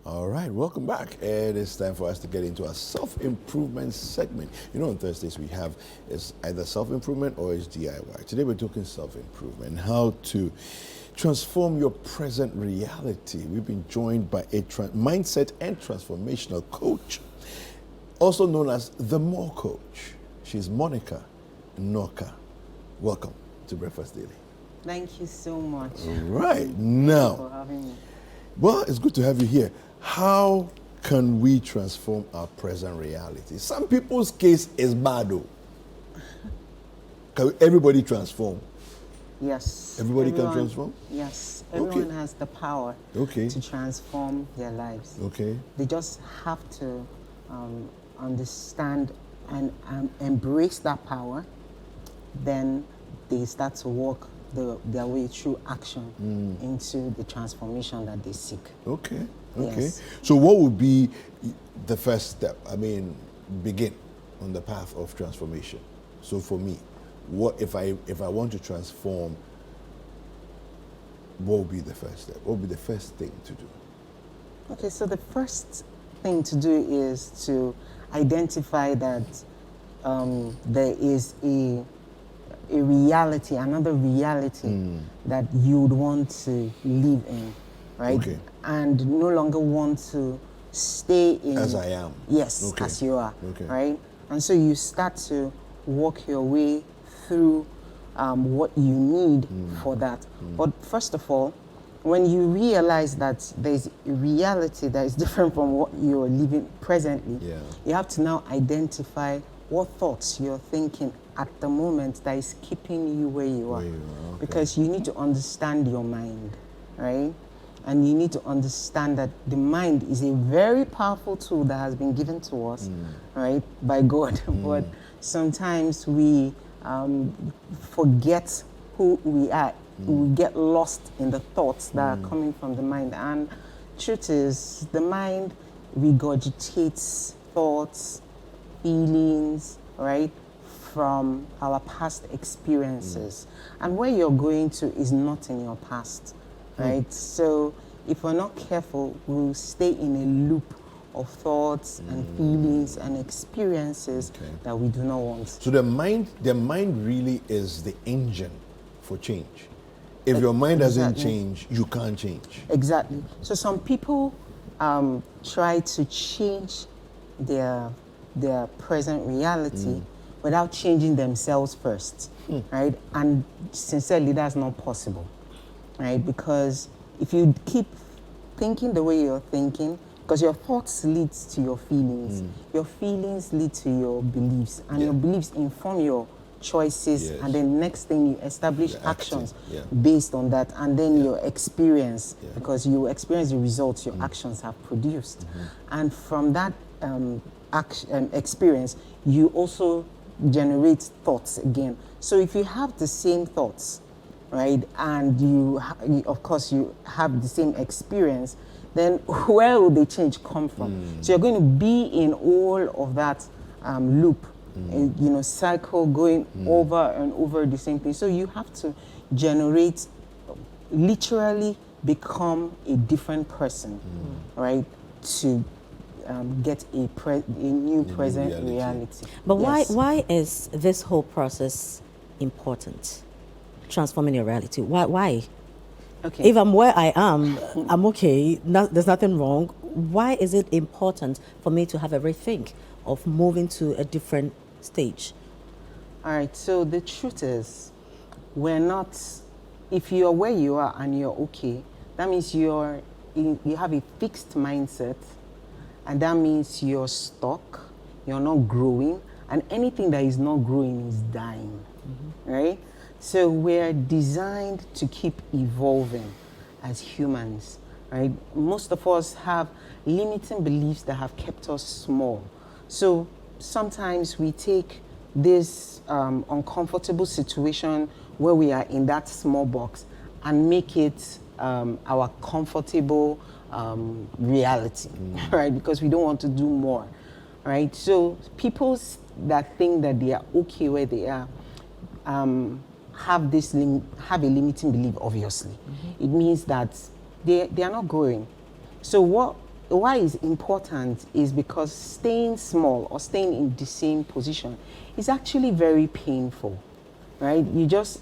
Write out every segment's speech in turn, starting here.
All right, welcome back. It is time for us to get into our self-improvement segment. You know, on Thursdays we have is either self-improvement or it's DIY. Today we're talking self-improvement, how to transform your present reality. We've been joined by a mindset and transformational coach, also known as the More Coach. She's Monica Noka. Welcome to Breakfast Daily. Thank you so much. All right, Thank you now, for having me. well, it's good to have you here. How can we transform our present reality? Some people's case is bad though. Can everybody transform? Yes. Everybody can transform? Yes. Okay. Everyone has the power Okay. to transform their lives. Okay. They just have to understand and embrace that power. Then they start to walk their way through action into the transformation that they seek. Okay. Okay. Yes. So what would be the first step? I mean, begin on the path of transformation. So for me, what if I want to transform, what would be the first step? What would be the first thing to do? Okay, so the first thing to do is to identify that there is a reality, another reality that you would want to live in, right? Okay. And no longer want to stay in... As I am. Yes, Okay. as you are, Okay. right? And so you start to walk your way through what you need for that. But first of all, when you realize that there's a reality that is different from what you're living presently, Yeah. you have to now identify what thoughts you're thinking at the moment that is keeping you where you are. Where you are, okay. Because you need to understand your mind, right? And you need to understand that the mind is a very powerful tool that has been given to us, right, by God. But sometimes we forget who we are. We get lost in the thoughts that are coming from the mind. And truth is, the mind regurgitates thoughts, feelings, right, from our past experiences. And where you're going to is not in your past, right? So if we're not careful, we'll stay in a loop of thoughts and feelings and experiences that we do not want. So the mind really is the engine for change. If your mind doesn't Exactly. change, you can't change. Exactly. So some people try to change their present reality without changing themselves first, right? And sincerely, that's not possible, right? Because if you keep thinking the way you're thinking, because your thoughts lead to your feelings lead to your beliefs, and your beliefs inform your choices, Yes. and then next thing you establish You're acting, actions yeah. based on that, and then your experience, because you experience the results your actions have produced. And from that experience, you also generate thoughts again. So if you have the same thoughts, right, and of course you have the same experience, then where will the change come from? So you're going to be in all of that loop, cycle, going over and over the same thing. So you have to generate, literally become a different person, right, to get a new present reality. But Yes. why is this whole process important? Transforming your reality. Why? Okay. If I'm where I am, I'm okay. There's nothing wrong. Why is it important for me to have a rethink of moving to a different stage? All right, so the truth is, if you're where you are and you're okay, that means you have a fixed mindset, and that means you're stuck, you're not growing, and anything that is not growing is dying, right? So we're designed to keep evolving as humans, right? Most of us have limiting beliefs that have kept us small. So sometimes we take this uncomfortable situation where we are in that small box and make it our comfortable reality, right? Because we don't want to do more, right? So people that think that they are okay where they are have a limiting belief, obviously. It means that they are not growing. So what why it's important is because staying small or staying in the same position is actually very painful, right? You just,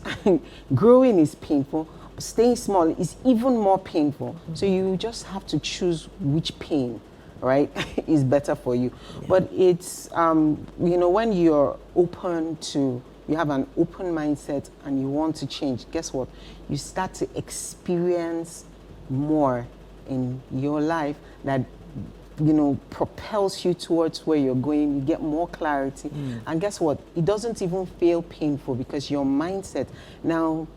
growing is painful, staying small is even more painful. So you just have to choose which pain, right, is better for you. But it's, when you're open to, you have an open mindset and you want to change, guess what? You start to experience more in your life that propels you towards where you're going. You get more clarity, and guess what? It doesn't even feel painful because your mindset now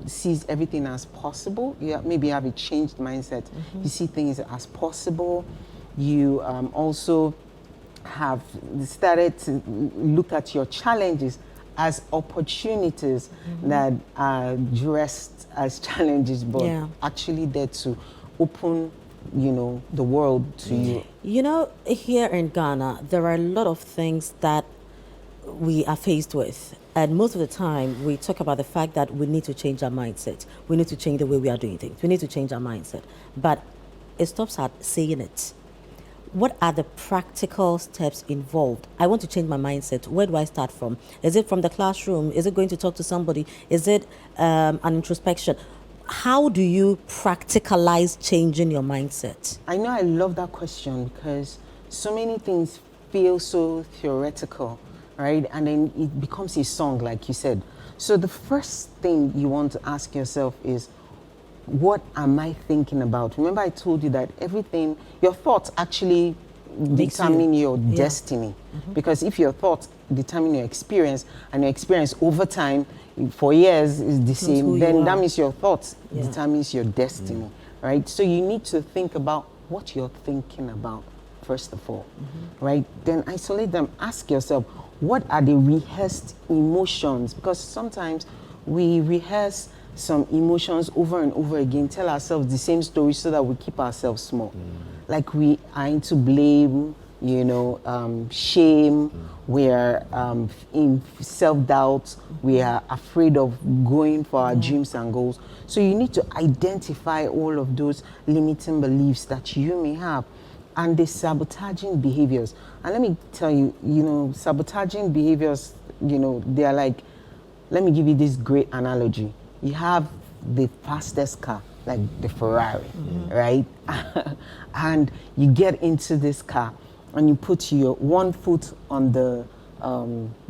sees everything as possible. You maybe have a changed mindset. You see things as possible. You also have started to look at your challenges as opportunities that are dressed as challenges, but actually there to open, the world to you. Here in Ghana, there are a lot of things that we are faced with. And most of the time, we talk about the fact that we need to change our mindset. We need to change the way we are doing things. We need to change our mindset. But it stops at saying it. What are the practical steps involved? I want to change my mindset. Where do I start from? Is it from the classroom? Is it going to talk to somebody? Is it an introspection? How do you practicalize changing your mindset? I know I love that question because so many things feel so theoretical, right? And then it becomes a song, like you said. So the first thing you want to ask yourself is, what am I thinking about? Remember I told you that everything, your thoughts actually determine your destiny. Because if your thoughts determine your experience, and your experience over time, for years is the same, then that means your thoughts determines your destiny, right? So you need to think about what you're thinking about, first of all, right? Then isolate them, ask yourself, what are the rehearsed emotions? Because sometimes we rehearse some emotions over and over again, tell ourselves the same story so that we keep ourselves small. Like we are into blame, shame, we are in self-doubt, we are afraid of going for our dreams and goals. So you need to identify all of those limiting beliefs that you may have and the sabotaging behaviors. And let me tell you, sabotaging behaviors, they are like, let me give you this great analogy. You have the fastest car, like the Ferrari, right? And you get into this car and you put your one foot on the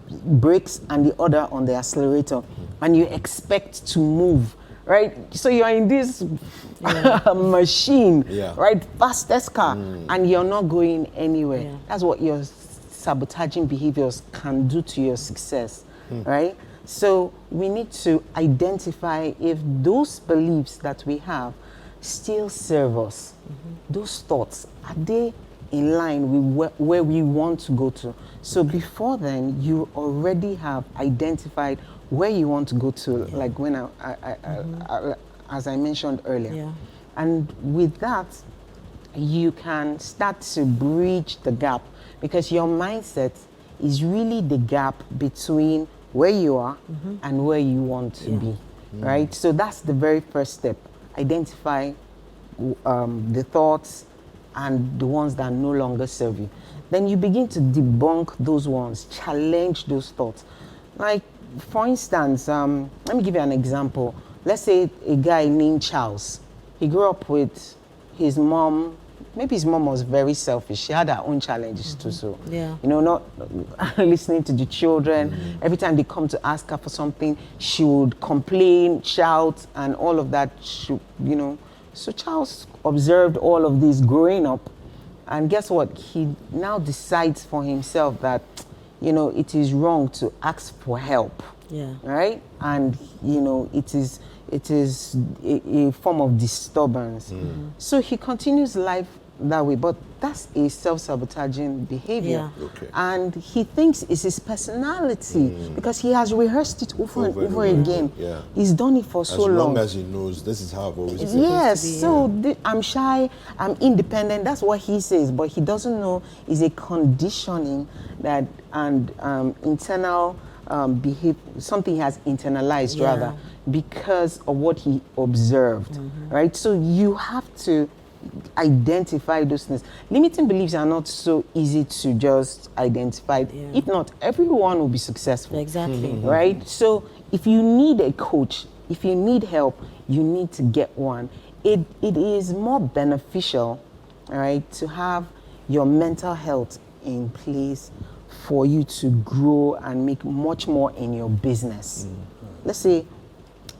brakes and the other on the accelerator, and you expect to move, right? So you're in this machine, right? Fastest car, and you're not going anywhere. That's what your sabotaging behaviors can do to your success, right? So we need to identify if those beliefs that we have still serve us. Those thoughts, are they in line with where we want to go to? So before then, you already have identified where you want to go to, like when as I mentioned earlier. And with that, you can start to bridge the gap, because your mindset is really the gap between where you are and where you want to be, right? So that's the very first step. Identify the thoughts and the ones that no longer serve you. Then you begin to debunk those ones, challenge those thoughts. Like, for instance, let me give you an example. Let's say a guy named Charles. He grew up with his mom. Maybe his mom was very selfish. She had her own challenges too. So, not listening to the children. Every time they come to ask her for something, she would complain, shout, and all of that. So Charles observed all of this growing up, and guess what? He now decides for himself that, it is wrong to ask for help. Right? And it is a form of disturbance. So he continues life that way, but that's a self-sabotaging behavior. And he thinks it's his personality because he has rehearsed it over and over again. He's done it for so long. As long as he knows this is how I've always been. Yes, so I'm shy, I'm independent, that's what he says, but he doesn't know is a conditioning that and internal behavior, something he has internalized rather, because of what he observed, right? So you have to identify those things. Limiting beliefs are not so easy to just identify. Yeah. If not, everyone will be successful. Exactly. Right? So if you need a coach, if you need help, you need to get one. It is more beneficial, all right, to have your mental health in place for you to grow and make much more in your business. Let's say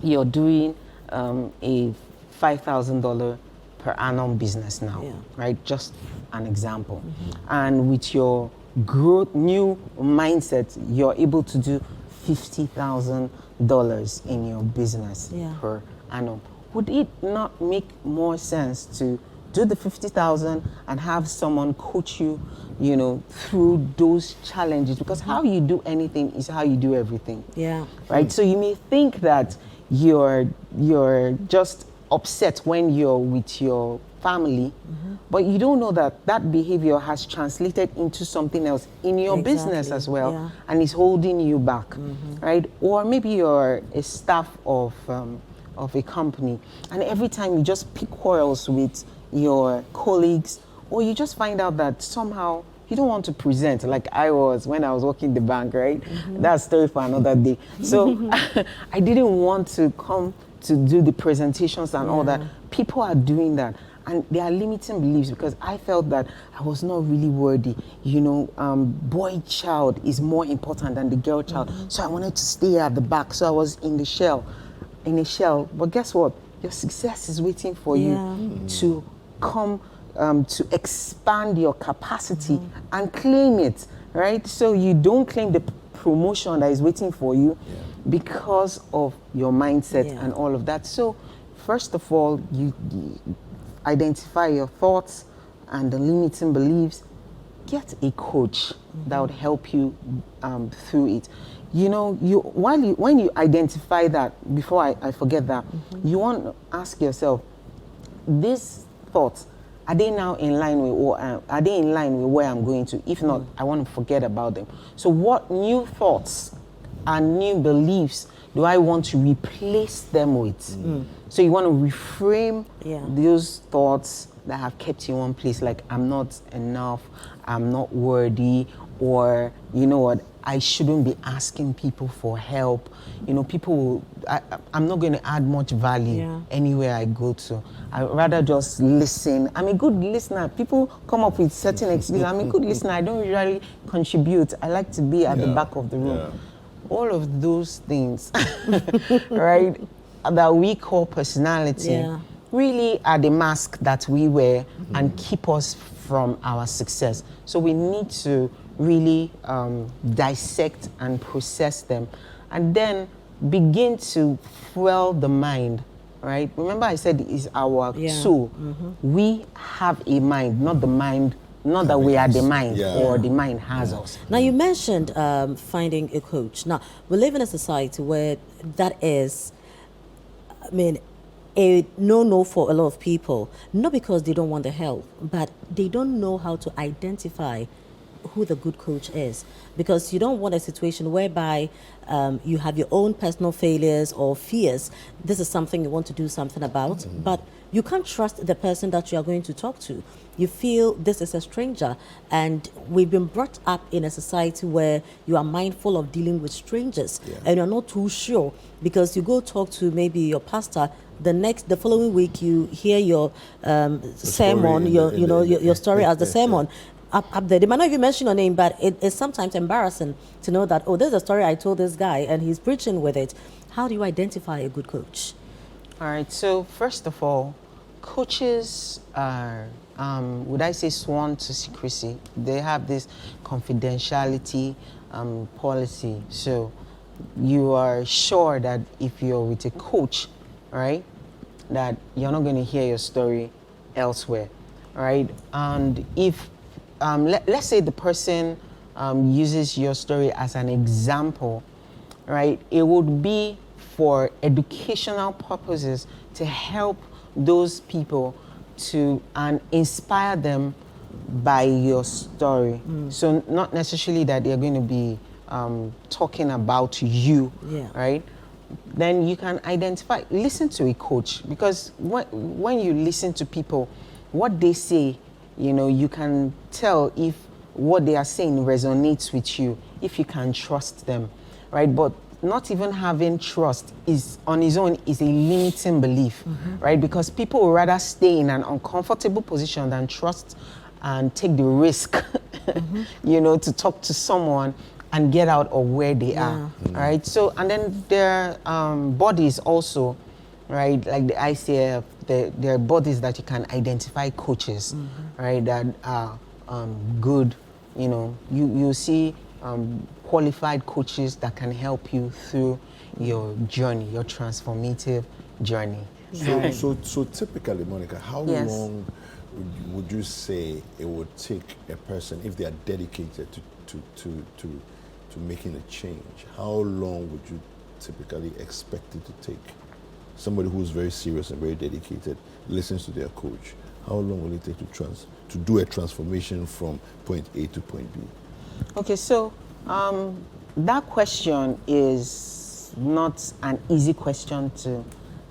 you're doing a $5,000 per annum business now, Yeah. right? Just an example. And with your growth, new mindset, you're able to do $50,000 in your business Yeah. per annum. Would it not make more sense to do the 50,000 and have someone coach you, you know, through those challenges? Because how you do anything is how you do everything. Yeah. Right. So you may think that you're just upset when you're with your family, but you don't know that that behavior has translated into something else in your business Exactly, as well, yeah. and is holding you back, right? Or maybe you're a staff of a company, and every time you just pick quarrels with your colleagues, or you just find out that somehow you don't want to present like I was when I was working the bank, right? That's a story for another day. So I didn't want to come to do the presentations and all that. People are doing that, and they are limiting beliefs because I felt that I was not really worthy. You know, boy child is more important than the girl child. So I wanted to stay at the back. So I was in a shell. But guess what? Your success is waiting for Yeah. you to come to expand your capacity and claim it, right? So you don't claim the promotion that is waiting for you because of your mindset Yeah. and all of that. So first of all, you identify your thoughts and the limiting beliefs. Get a coach that would help you through it. You know, when you identify that, before I forget that, you want to ask yourself, these thoughts, are they now in line with are they in line with where I'm going to? If not, I want to forget about them. So what new thoughts and new beliefs do I want to replace them with? So you want to reframe those thoughts that have kept you in one place, like I'm not enough, I'm not worthy, or you know what, I shouldn't be asking people for help. You know, I'm not going to add much value anywhere I go to. I'd rather just listen. I'm a good listener. People come up with certain excuses. I'm a good listener. I don't usually contribute. I like to be at the back of the room. Yeah. All of those things, right, that we call personality, really are the mask that we wear and keep us from our success. So we need to really dissect and process them, and then begin to fuel the mind, right? Remember I said it's our soul. We have a mind, not the mind, not that we are the mind or the mind has us. Now, you mentioned finding a coach. Now, we live in a society where that is, I mean, a no-no for a lot of people. Not because they don't want the help, but they don't know how to identify who the good coach is. Because you don't want a situation whereby you have your own personal failures or fears. This is something you want to do something about, but you can't trust the person that you are going to talk to. You feel this is a stranger, and we've been brought up in a society where you are mindful of dealing with strangers, and you're not too sure because you go talk to maybe your pastor. The following week, you hear your sermon, your story as the sermon. Up there, they might not even mention your name, but it is sometimes embarrassing to know that, oh, there's a story I told this guy and he's preaching with it. How do you identify a good coach? All right, so first of all, coaches are, would I say, sworn to secrecy. They have this confidentiality policy. So you are sure that if you're with a coach, right, that you're not going to hear your story elsewhere, right? And if, let's say the person uses your story as an example, right, it would be for educational purposes to help those people to and inspire them by your story. So not necessarily that they're going to be talking about you, right? Then you can identify, listen to a coach, because when you listen to people, what they say, you can tell if what they are saying resonates with you, if you can trust them, right? But not even having trust is on its own is a limiting belief, right? Because people would rather stay in an uncomfortable position than trust and take the risk, to talk to someone and get out of where they are, right? So, and then their bodies also, right? Like the ICF, there are bodies that you can identify coaches, right? That are good, you see qualified coaches that can help you through your journey, your transformative journey. So typically, Monica, how Yes. long would you say it would take a person, if they are dedicated to making a change? How long would you typically expect it to take? Somebody who's very serious and very dedicated listens to their coach. How long will it take to do a transformation from point A to point B? Okay, so that question is not an easy question to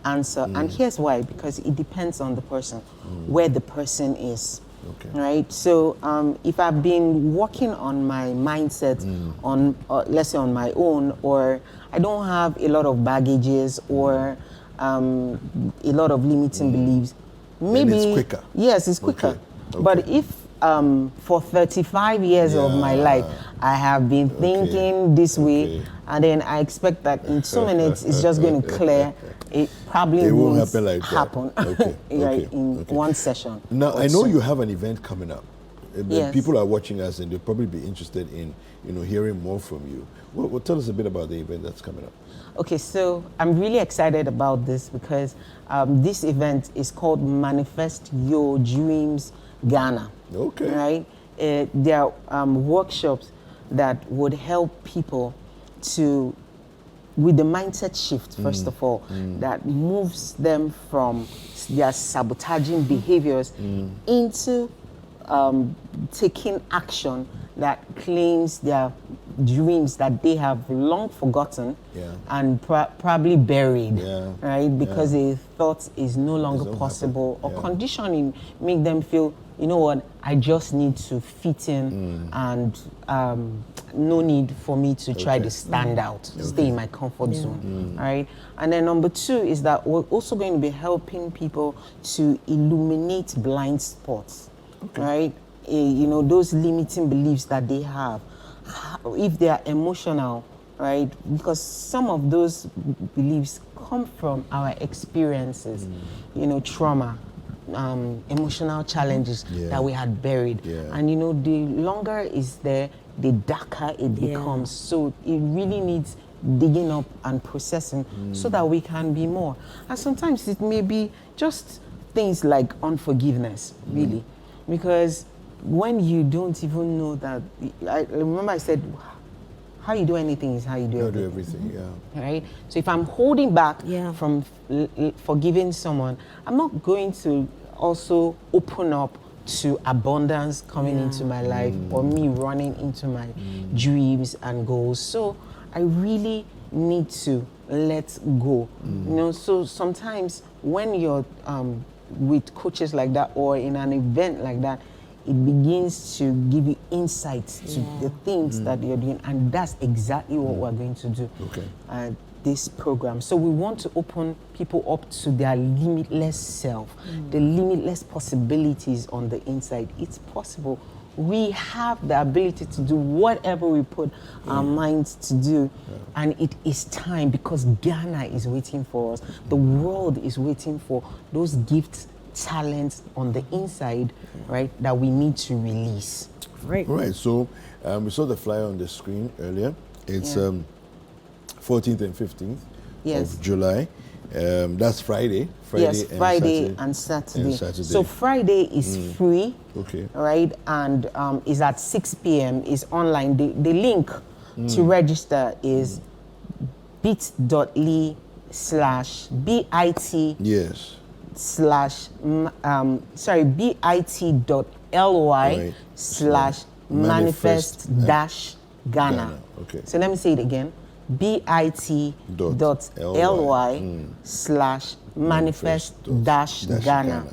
answer, and here's why: because it depends on the person, where the person is. Okay. Right. So if I've been working on my mindset on, let's say, on my own, or I don't have a lot of baggages or a lot of limiting beliefs, maybe it's quicker. Yes, it's quicker. Okay. But if for 35 years of my life I have been thinking this way, and then I expect that in 2 minutes it's just going to clear, it probably won't happen like that. happen. Okay. Right, in one session. Now, I know you have an event coming up. Yes. People are watching us and they'll probably be interested in hearing more from you. Well, tell us a bit about the event that's coming up. Okay, so I'm really excited about this because this event is called Manifest Your Dreams Ghana. Okay. Right? There are workshops that would help people with the mindset shift, first of all, that moves them from their sabotaging behaviors into taking action that claims their dreams that they have long forgotten and probably buried, right? Because they thought is no longer possible, or conditioning make them feel, you know what, I just need to fit in and no need for me to try to stand out, stay in my comfort zone, right? And then number 2 is that we're also going to be helping people to illuminate blind spots, right? Those limiting beliefs that they have, if they are emotional, right? Because some of those beliefs come from our experiences, trauma, emotional challenges that we had buried. And the longer is there, the darker it becomes. So it really needs digging up and processing so that we can be more. And sometimes it may be just things like unforgiveness, really. Because when you don't even know that, I remember I said, how you do anything is how you do everything. Right? So if I'm holding back from forgiving someone, I'm not going to also open up to abundance coming into my life, or me running into my dreams and goals. So I really need to let go. So sometimes when you're with coaches like that, or in an event like that, it begins to give you insights to the things that you're doing, and that's exactly what we're going to do. This program. So we want to open people up to their limitless self, the limitless possibilities on the inside. It's possible. We have the ability to do whatever we put our minds to do, and it is time, because Ghana is waiting for us. The world is waiting for those gifts, talents on the inside, right, that we need to release. Right. Right. So we saw the flyer on the screen earlier. It's 14th and 15th of July. That's Friday. Friday and Saturday. So Friday is free, right, and is at 6 p.m. is online. The link to register is bit.ly/bit bit.ly/manifest-Ghana. So let me say it again. bit.ly/manifest-Ghana.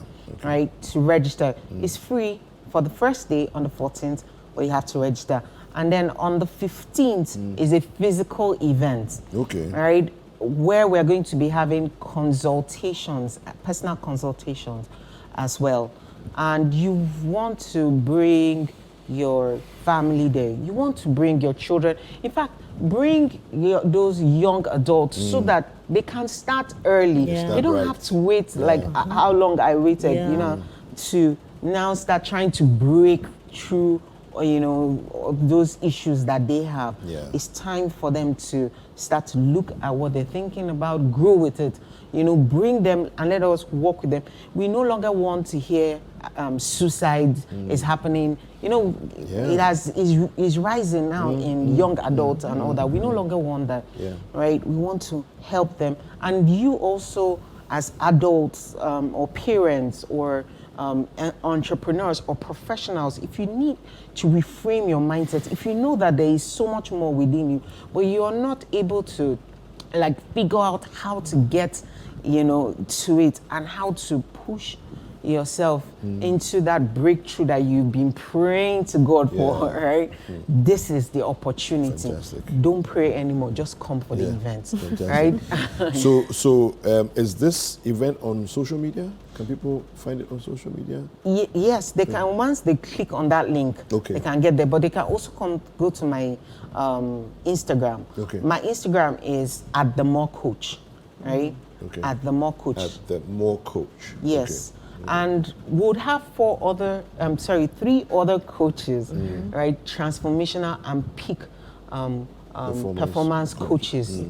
right, to register. It's free for the first day on the 14th, but you have to register. And then on the 15th is a physical event, right, where we're going to be having consultations, personal consultations as well. And you want to bring your family there. You want to bring your children. In fact, bring those young adults so that they can start early. Yeah. They don't have to wait like how long I waited, Yeah. you know, to now start trying to break through, you know, those issues that they have. Yeah. It's time for them to start to look at what they're thinking about, grow with it, you know, bring them and let us work with them. We no longer want to hear suicide is happening. You know, it is rising now in young adults and all that. We no longer want that, right? We want to help them. And you also, as adults or parents or entrepreneurs or professionals, if you need to reframe your mindset, if you know that there is so much more within you, but you are not able to like figure out how to get, you know, to it and how to push yourself into that breakthrough that you've been praying to God for, right? This is the opportunity. Fantastic. Don't pray anymore, just come for the event, Fantastic. right? So is this event on social media? Can people find it on social media? Yes, they can. Once they click on that link, they can get there. But they can also go to my Instagram. My Instagram is @TheMoreCoach, right? At the More Coach. At the More Coach. Yes. And we'll have three other coaches, right? Transformational and peak performance coaches.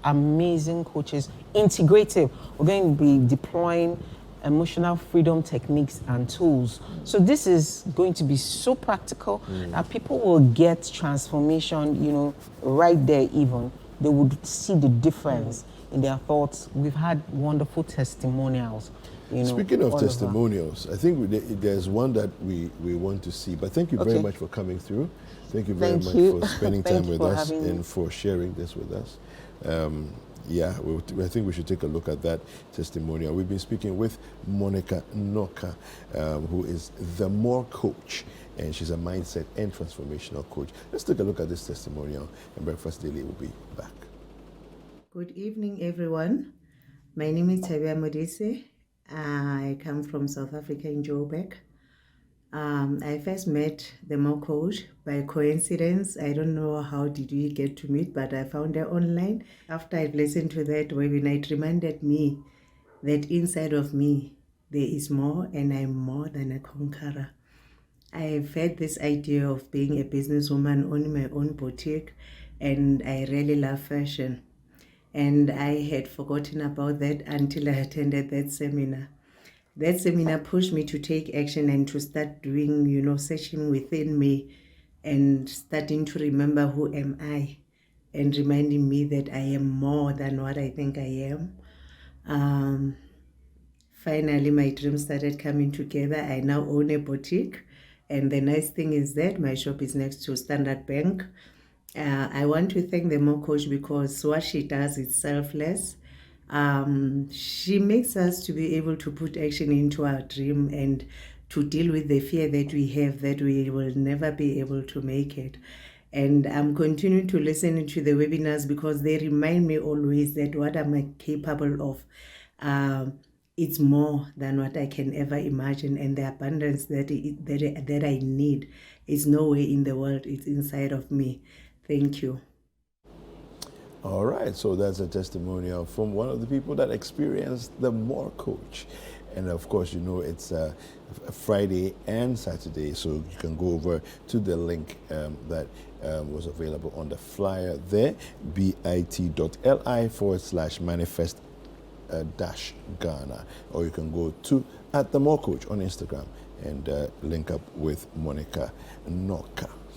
Amazing coaches. Integrative. We're going to be deploying emotional freedom techniques and tools. So this is going to be so practical that people will get transformation, you know, right there even. They would see the difference in their thoughts. We've had wonderful testimonials. You know, speaking of testimonials, I think there's one that we want to see. But thank you very much for coming through. Thank you very much for spending time with us and for sharing this with us. I think we should take a look at that testimonial. We've been speaking with Monica Noka, who is the More Coach, and she's a mindset and transformational coach. Let's take a look at this testimonial, and Breakfast Daily will be back. Good evening, everyone. My name is Tabia Modise. I come from South Africa in Joburg. I first met the More Coach by coincidence. I don't know how did we get to meet, but I found her online. After I've listened to that webinar, it reminded me that inside of me, there is more and I'm more than a conqueror. I've had this idea of being a businesswoman, owning my own boutique, and I really love fashion. And I had forgotten about that until I attended that seminar. That seminar pushed me to take action and to start doing, you know, searching within me and starting to remember who am I and reminding me that I am more than what I think I am. Finally, my dreams started coming together. I now own a boutique. And the nice thing is that my shop is next to Standard Bank. I want to thank the More Coach because what she does is selfless. She makes us to be able to put action into our dream and to deal with the fear that we have that we will never be able to make it. And I'm continuing to listen to the webinars because they remind me always that what I'm capable of, it's more than what I can ever imagine, and the abundance that I need is nowhere in the world, it's inside of me. Thank you. All right, so that's a testimonial from one of the people that experienced the More Coach. And of course, you know, it's a Friday and Saturday, so you can go over to the link that was available on the flyer there, bit.ly/manifest-Ghana, or you can go to @TheMoreCoach on Instagram and link up with Monica Noka.